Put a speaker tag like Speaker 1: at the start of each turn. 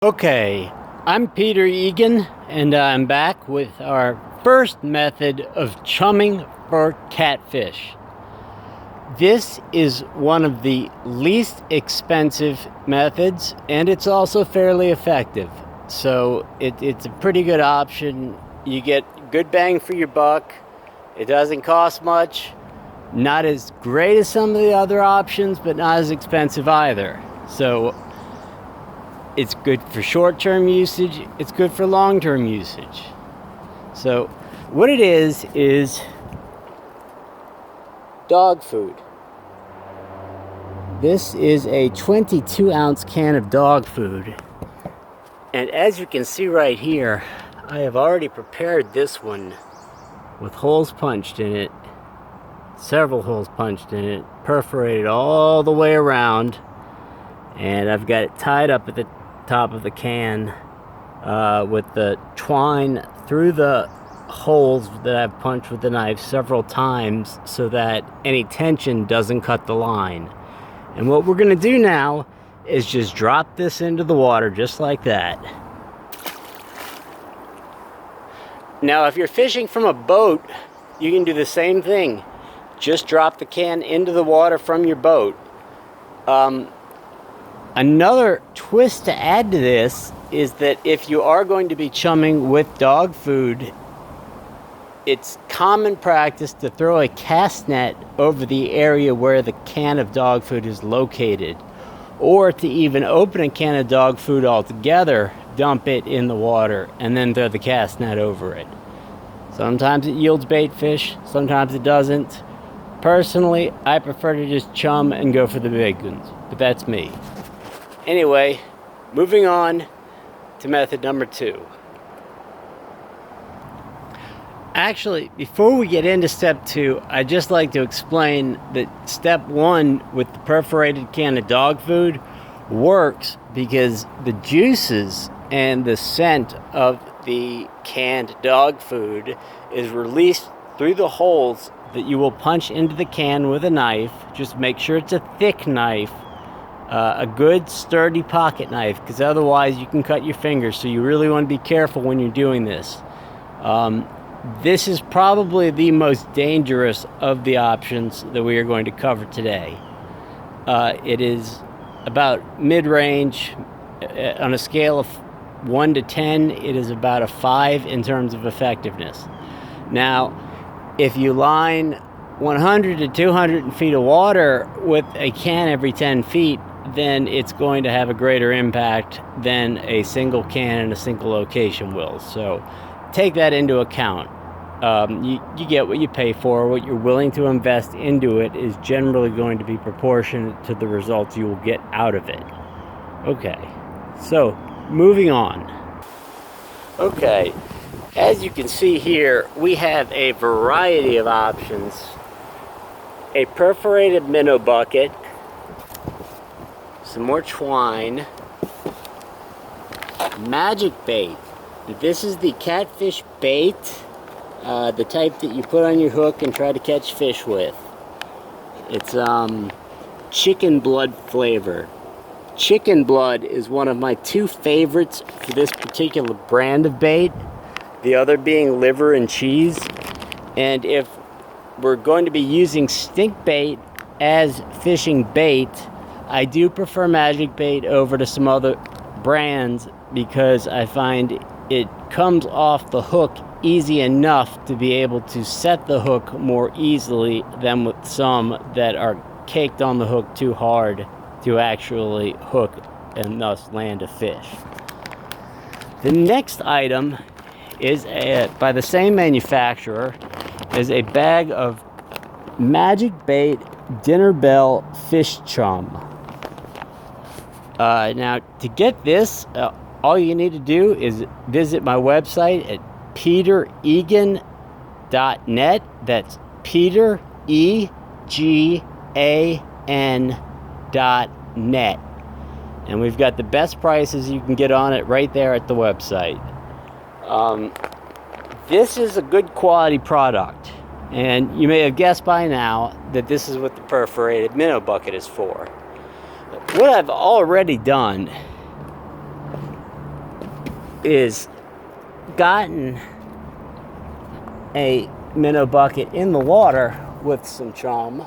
Speaker 1: Okay, I'm Peter Egan, and I'm back with our first method of chumming for catfish. This is one of the least expensive methods, and it's also fairly effective. So it's a pretty good option. You get good bang for your buck. It doesn't cost much. Not as great as some of the other options, but not as expensive either. So it's good for short-term usage. It's good for long-term usage. So what it is dog food. This is a 22-ounce can of dog food. And as you can see right here, I have already prepared this one with holes punched in it. Several holes punched in it, perforated all the way around. And I've got it tied up at the top of the can with the twine through the holes that I've punched with the knife several times so that any tension doesn't cut the line. And what we're going to do now is just drop this into the water just like that. Now if you're fishing from a boat, you can do the same thing. Just drop the can into the water from your boat. Another twist to add to this is that if you are going to be chumming with dog food, it's common practice to throw a cast net over the area where the can of dog food is located, or to even open a can of dog food altogether, dump it in the water, and then throw the cast net over it. Sometimes it yields bait fish, sometimes it doesn't. Personally, I prefer to just chum and go for the big ones, but that's me. Anyway, moving on to method number 2. Actually, before we get into step 2, I'd just like to explain that step 1 with the perforated can of dog food works because the juices and the scent of the canned dog food is released through the holes that you will punch into the can with a knife. Just make sure it's a thick knife. A good sturdy pocket knife, because otherwise you can cut your fingers, so you really want to be careful when you're doing this. This is probably the most dangerous of the options that we are going to cover today. It is about mid-range. On a scale of 1 to 10, it is about a 5 in terms of effectiveness. Now, if you line 100 to 200 feet of water with a can every 10 feet, then it's going to have a greater impact than a single can in a single location will. So take that into account. You get what you pay for. What you're willing to invest into it is generally going to be proportionate to the results you will get out of it. Okay, so moving on. Okay, as you can see here, we have a variety of options. A perforated minnow bucket, some more twine, magic bait. This is the catfish bait, the type that you put on your hook and try to catch fish with. It's chicken blood flavor. Chicken blood is one of my 2 favorites for this particular brand of bait, the other being liver and cheese. And if we're going to be using stink bait as fishing bait, I do prefer magic bait over to some other brands because I find it comes off the hook easy enough to be able to set the hook more easily than with some that are caked on the hook too hard to actually hook and thus land a fish. The next item is by the same manufacturer, is a bag of magic bait dinner bell fish chum. Now, to get this, all you need to do is visit my website at peteregan.net. That's Peter EGAN.net. And we've got the best prices you can get on it right there at the website. This is a good quality product. And you may have guessed by now that this is what the perforated minnow bucket is for. What I've already done is gotten a minnow bucket in the water with some chum.